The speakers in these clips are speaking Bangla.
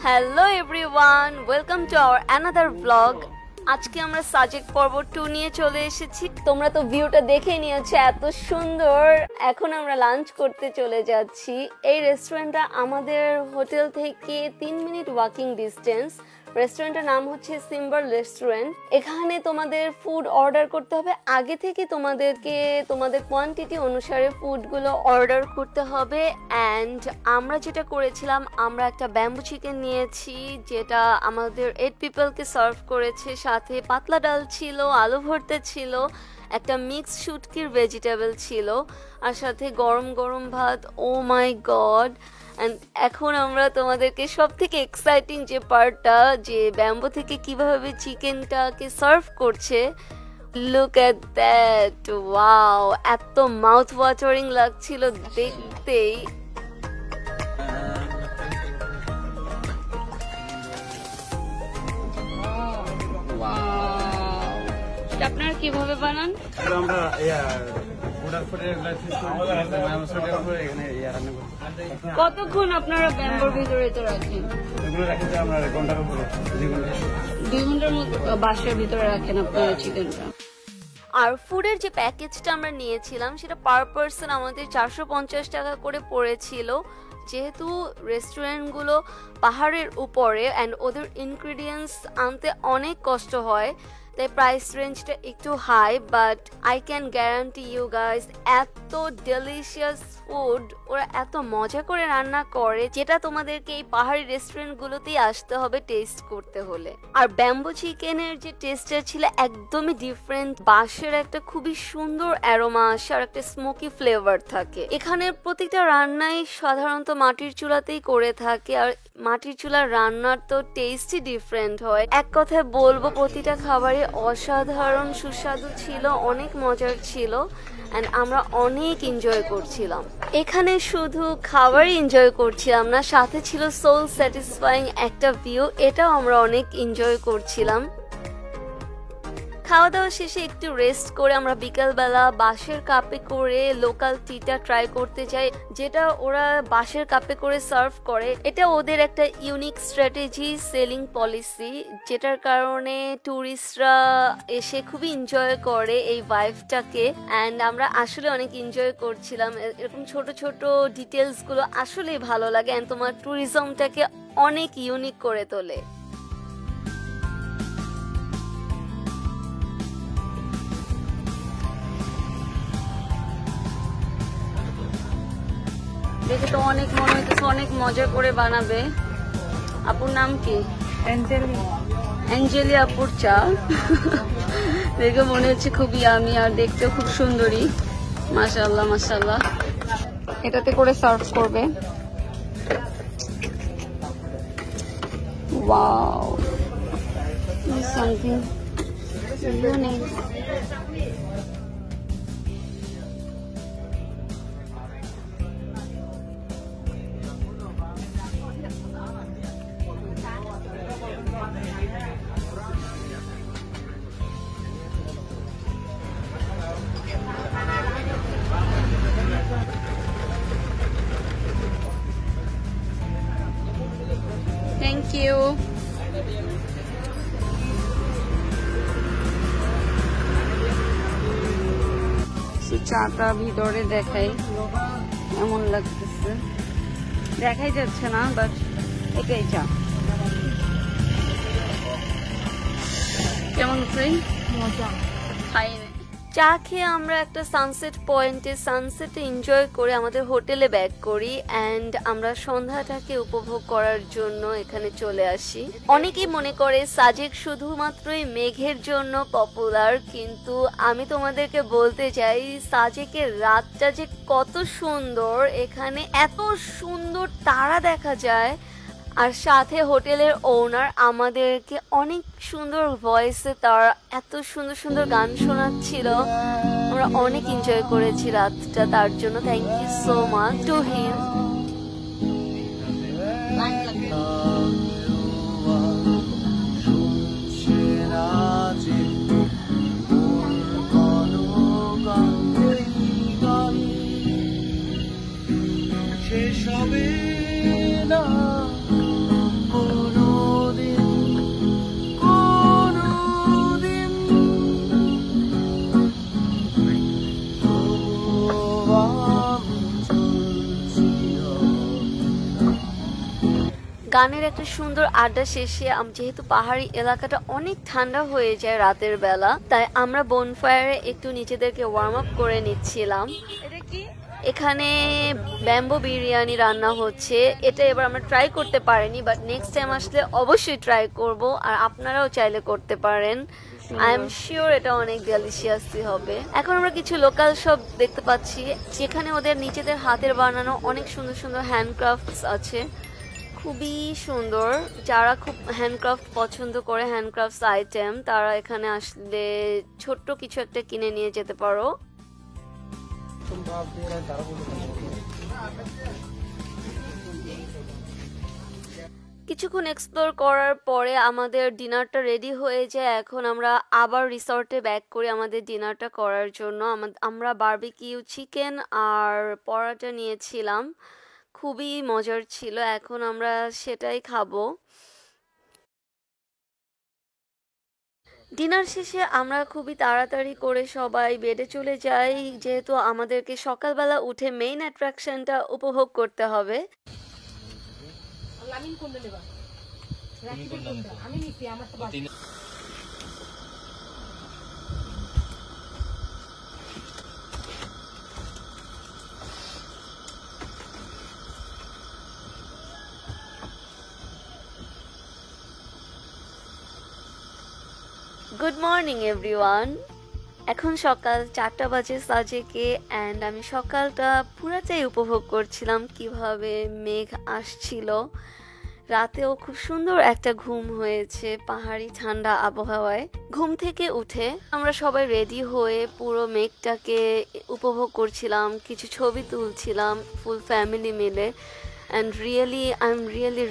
Hello everyone, welcome to our another blog. আজকে আমরা সাজেক পর্ব 2 নিয়ে চলে এসেছি। তোমরা তো ভিউটা দেখে নিয়েছো, এত সুন্দর। এখন আমরা লাঞ্চ করতে চলে যাচ্ছি। এই রেস্টুরেন্টটা আমাদের হোটেল থেকে 3 মিনিট ওয়াকিং ডিস্টেন্স। রেস্টুরেন্টের নাম হচ্ছে সিম্বল রেস্টুরেন্ট। এখানে তোমাদের ফুড অর্ডার করতে হবে, আগে থেকে তোমাদের কোয়ান্টিটি অনুসারে ফুডগুলো অর্ডার করতে হবে। অ্যান্ড আমরা যেটা করেছিলাম, আমরা একটা ব্যাম্বু চিকেন নিয়েছি, যেটা আমাদের 8 পিপলকে সার্ভ করেছে। সাথে পাতলা ডাল ছিল, আলু ভর্তা ছিল, একটা মিক্স শুটকির ভেজিটেবল ছিল, আর সাথে গরম গরম ভাত। ও মাই গড। অ্যান্ড এখন আমরা তোমাদেরকে সব থেকে এক্সাইটিং যে পার্টটা, যে ব্যাম্বো থেকে কিভাবে চিকেনটাকে সার্ভ করছে, লুক এট দ্যাট। ওয়াও, এত মাউথ ওয়াটারিং লাগছিল দেখতেই। আপনারা কিভাবে বানান? কতক্ষণ আপনারা ব্যাম্বোর ভিতরে তো রাখেন? 2 ঘন্টার মতো বাসার ভিতরে রাখেন আপনারা চিকেনটা। আর ফুডের যে প্যাকেজটা আমরা নিয়েছিলাম, সেটা পার পারসন আমাদের 450 টাকা করে পড়েছিল। যেহেতু রেস্টুরেন্টগুলো পাহাড়ের উপরে অ্যান্ড ওদের ইনগ্রিডিয়েন্টস আনতে অনেক কষ্ট হয়, তাই প্রাইস রেঞ্জটা একটু high. But I can guarantee you guys, এত ডেলিশিয়াস ফুড, ওরা এত মজা করে রান্না করে, যেটা তোমাদেরকে এই পাহাড়ি রেস্টুরেন্টগুলোতেই আসতে হবে টেস্ট করতে হলে। আর ব্যাম্বো চিকেনের যে টেস্টটা ছিল একদমই ডিফারেন্ট। বাঁশের একটা খুবই সুন্দর অ্যারোমা আসে, আর একটা স্মোকি ফ্লেভার থাকে। এখানের প্রতিটা রান্নাই সাধারণত মাটির চুলাতেই করে থাকে, আর মাটির চুলার রান্নার তো টেস্টই ডিফারেন্ট হয়। এক কথায় বলবো, প্রতিটা খাবারে অসাধারণ সুস্বাদু ছিল, অনেক মজার ছিল, অ্যান্ড আমরা অনেক এনজয় করছিলাম। এখানে শুধু খাবারই এনজয় করছিলাম না, সাথে ছিল সোল স্যাটিসফাইং একটা ভিউ, এটাও আমরা অনেক এনজয় করছিলাম। খাওয়া দাওয়া শেষে একটু রেস্ট করে আমরা বিকালবেলা বাঁশের কাপে করে লোকাল টিটা ট্রাই করতে যাই, যেটা ওরা বাঁশের কাপে করে সার্ভ করে। এটা ওদের একটা ইউনিক স্ট্র্যাটেজি, সেলিং পলিসি, যেটার কারণে ট্যুরিস্টরা এসে খুবই এনজয় করে এই ভাইবটাকে। অ্যান্ড আমরা আসলে অনেক এনজয় করছিলাম। এরকম ছোট ছোট ডিটেলসগুলো আসলেই ভালো লাগে, অ্যান্ড তোমার ট্যুরিজমটাকে অনেক ইউনিক করে তোলে। দেখে তো অনেক মনে হইতেছে অনেক মজা করে বানাবে। আপুর নাম কি? অ্যাঞ্জেলি আপুর চা। দেখে মনে হচ্ছে খুবই আমি, আর দেখতেও খুব সুন্দরী। মাশাআল্লাহ মাশাআল্লাহ। এটাতে করে সার্ভ করবে। Wow, something unique. Thank you. চাটা ভিতরে দেখাই, এমন লাগতেছে, দেখাই যাচ্ছে না, বাট এটাই চা। কেমন মজা খাই। চা খেয়ে আমরা একটা সানসেট পয়েন্টে সানসেটে এনজয় করে আমাদের হোটেলে ব্যাক করি, অ্যান্ড আমরা সন্ধ্যাটাকে উপভোগ করার জন্য এখানে চলে আসি। অনেকেই মনে করে সাজেক শুধুমাত্রই মেঘের জন্য পপুলার, কিন্তু আমি তোমাদেরকে বলতে চাই সাজেকের রাতটা যে কত সুন্দর। এখানে এত সুন্দর তারা দেখা যায়, আর সাথে হোটেলের ওনার আমাদেরকে অনেক সুন্দর ভয়েসে তারা এত সুন্দর সুন্দর গান শোনাচ্ছিল। আমরা অনেক এনজয় করেছি রাতটা, তার জন্য thank you so much to him. শেষ হবে না গানের একটা সুন্দর আড্ডা শেষে যেহেতু পাহাড়ি এলাকাটা অনেক ঠান্ডা হয়ে যায় রাতের বেলা, তাই আমরা বনফায়ারে একটু নিজেদেরকে ওয়ার্ম আপ করে নিচ্ছিলাম। এখানে ব্যাম্বো বিরিয়ানি রান্না হচ্ছে, এটা এবার আমরা ট্রাই করতে পারিনি, বাট নেক্সট টাইম আসলে অবশ্যই ট্রাই করব, আর আপনারাও চাইলে করতে পারেন। আই এম শিওর এটা অনেক ডেলিশিয়াসই হবে। এখন আমরা কিছু লোকাল শপ দেখতে পাচ্ছি যেখানে ওদের নিজেদের হাতের বানানো অনেক সুন্দর সুন্দর হ্যান্ডক্রাফটস আছে, খুবই সুন্দর। যারা খুব হ্যান্ডক্রাফট পছন্দ করে, হ্যান্ডক্রাফটস আইটেম, তারা এখানে আসলে ছোট্ট কিছু একটা কিনে নিয়ে যেতে পারো। কিছুক্ষণ এক্সপ্লোর করার পরে আমাদের ডিনারটা রেডি হয়ে যায়। এখন আমরা আবার রিসর্টে ব্যাক করি আমাদের ডিনারটা করার জন্য। আমরা বারবিকিউ চিকেন আর পরোটা নিয়েছিলাম, খুবই মজার ছিল। এখন আমরা সেটাই খাবো। ডিনার শেষে আমরা খুবই তাড়াতাড়ি করে সবাই বেডে চলে যাই, যেহেতু আমাদেরকে সকালবেলা উঠে মেইন অ্যাট্রাকশনটা উপভোগ করতে হবে। Good morning everyone. এখন সকাল 4টা বাজে সাজেকে, অ্যান্ড আমি সকালটা পুরাটাই উপভোগ করছিলাম কিভাবে মেঘ আসছিল। রাতেও খুব সুন্দর একটা ঘুম হয়েছে পাহাড়ি ঠান্ডা আবহাওয়ায়। ঘুম থেকে উঠে আমরা সবাই রেডি হয়ে পুরো মেঘটাকে উপভোগ করছিলাম, কিছু ছবি তুলছিলাম ফুল ফ্যামিলি মিলে। And I am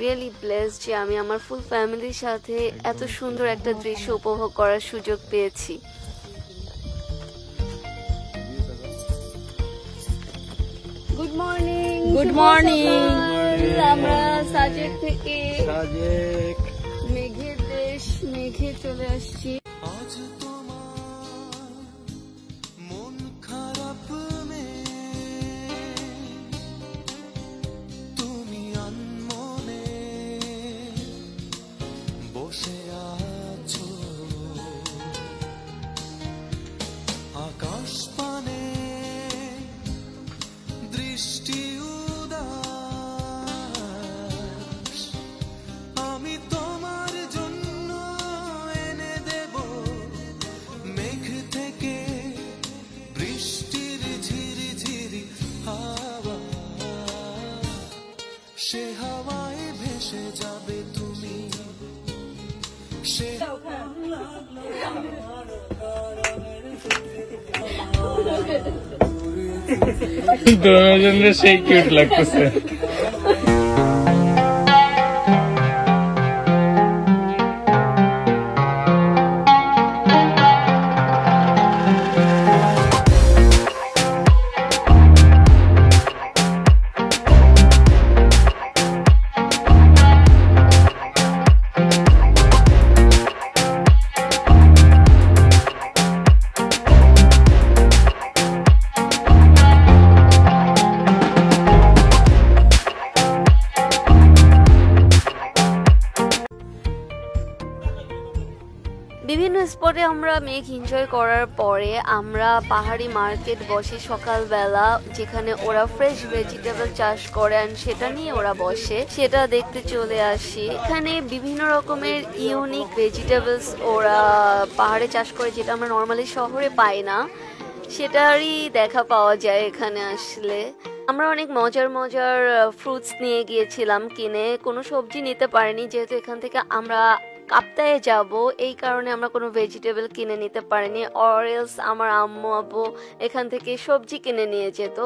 really blessed যে আমি আমার ফুল ফ্যামিলির সাথে এত সুন্দর একটা দৃশ্য উপভোগ করার সুযোগ পেয়েছি। Good morning. Good morning. আমরা সাজেক থেকে মেঘের দেশ মেঘে চলে আসছি। সে হাওয়ায় ভেসে যাবে তুমি, সে দুজনের সেই কিউট লাগতেছে। বিভিন্ন স্পটে আমরা মেঘ এনজয় করার পরে আমরা পাহাড়ি মার্কেট বসে সকালবেলা, যেখানে ওরা ফ্রেশ ভেজিটেবল চাষ করে আর সেটা নিয়ে ওরা বসে, সেটা দেখতে চলে আসি। এখানে বিভিন্ন রকমের ইউনিক ভেজিটেবলস ওরা পাহাড়ে চাষ করে, যেটা আমরা নর্মালি শহরে পাই না, সেটারই দেখা পাওয়া যায় এখানে আসলে। আমরা অনেক মজার ফ্রুটস নিয়ে গিয়েছিলাম কিনে, কোনো সবজি নিতে পারিনি যেহেতু এখান থেকে আমরা কাপ্তায়ে যাব, এই কারণে আমরা কোনো ভেজিটেবল কিনে নিতে পারিনি। অর এলস আমার আম্মু আব্বু এখান থেকে সবজি কিনে নিয়ে যেত।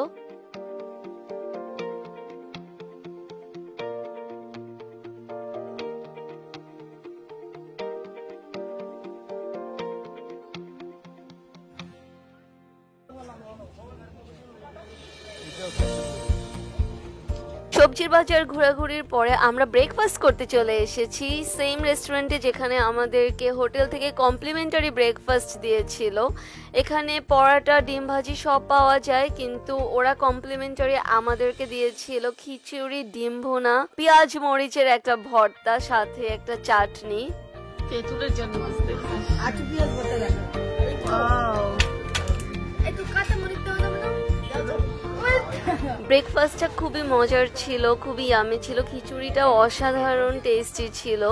সবজির বাজার ঘোরাঘুরির পরে আমরা ব্রেকফাস্ট করতে চলে এসেছি সেম রেস্টুরেন্টে যেখানে আমাদেরকে হোটেল থেকে কমপ্লিমেন্টারি ব্রেকফাস্ট দিয়েছিল। এখানে পরাটা, ডিম ভাজি সব পাওয়া যায়, কিন্তু ওরা কমপ্লিমেন্টারি আমাদেরকে দিয়েছিল খিচুড়ি, ডিম ভুনা, পেঁয়াজ মরিচের একটা ভর্তা, সাথে একটা চাটনি। তেঁতুলের জন্য ব্রেকফাস্টটা খুবই মজার ছিল, খুবই ইয়ামি ছিল। খিচুড়িটা অসাধারণ টেস্টি ছিল।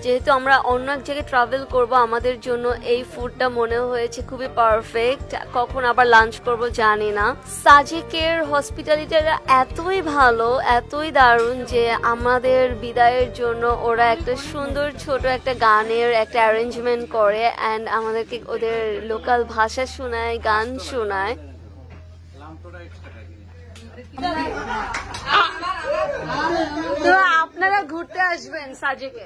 যেহেতু আমরা অন্য এক জায়গায় ট্রাভেল করব, আমাদের জন্য এই ফুডটা মনে হয়েছে খুবই পারফেক্ট। কখন আবার লাঞ্চ করব জানি না। সাজেকের হসপিটালিটিটা এতই ভালো, এতই দারুণ যে আমাদের বিদায়ের জন্য ওরা একটা সুন্দর ছোট একটা গানের একটা অ্যারেঞ্জমেন্ট করে অ্যান্ড আমাদেরকে ওদের লোকাল ভাষা শোনায়, গান শোনায়। তো আপনারা ঘুরতে আসবেন সাজেকে?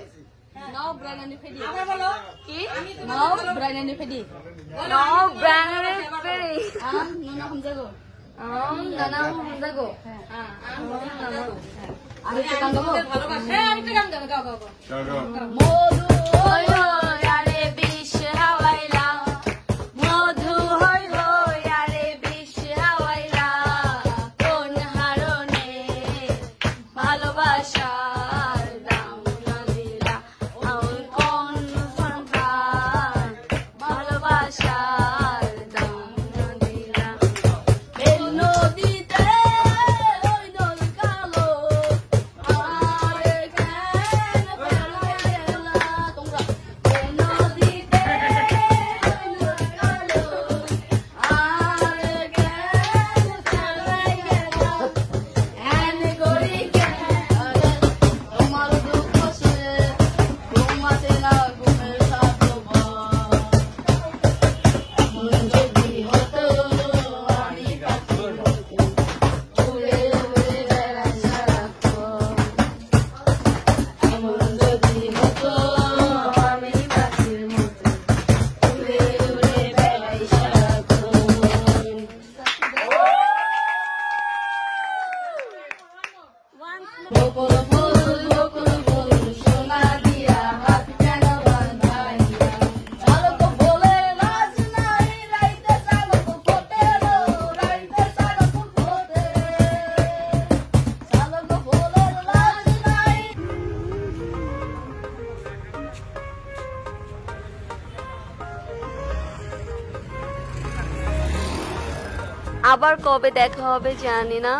আবার কবে দেখা হবে জানি না।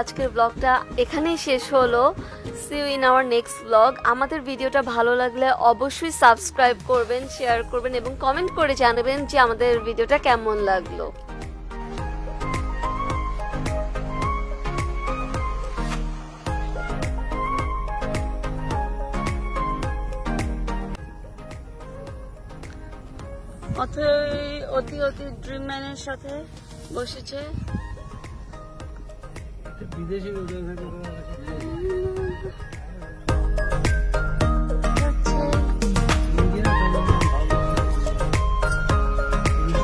আজকের ব্লগটা এখানেই শেষ হলো। See you in our next blog. আমাদের ভিডিওটা ভালো লাগলে অবশ্যই সাবস্ক্রাইব করবেন, শেয়ার করবেন এবং কমেন্ট করে জানাবেন যে আমাদের ভিডিওটা কেমন লাগলো। অতি ড্রিম ম্যানের সাথে বসেছে। বিদেশি